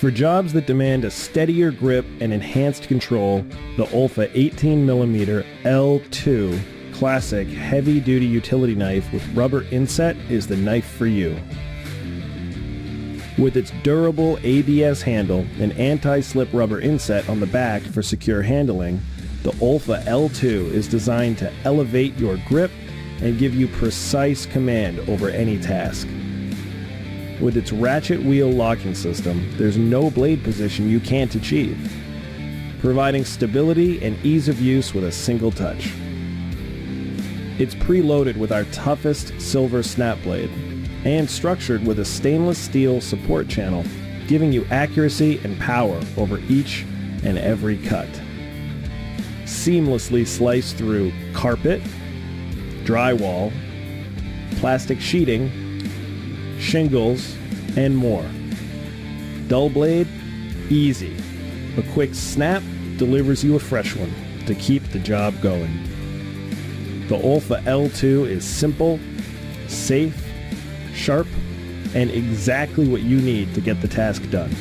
For jobs that demand a steadier grip and enhanced control, the OLFA 18mm L2 Classic heavy-duty utility knife with rubber inset is the knife for you. With its durable ABS handle and anti-slip rubber inset on the back for secure handling, the OLFA L2 is designed to elevate your grip and give you precise command over any task. With its ratchet wheel locking system, there's no blade position you can't achieve, providing stability and ease of use with a single touch. It's preloaded with our toughest silver snap blade and structured with a stainless steel support channel, giving you accuracy and power over each and every cut. Seamlessly slice through carpet, drywall, plastic sheeting, shingles, and more. Dull blade? Easy. A quick snap delivers you a fresh one to keep the job going. The OLFA L2 is simple, safe, sharp, and exactly what you need to get the task done.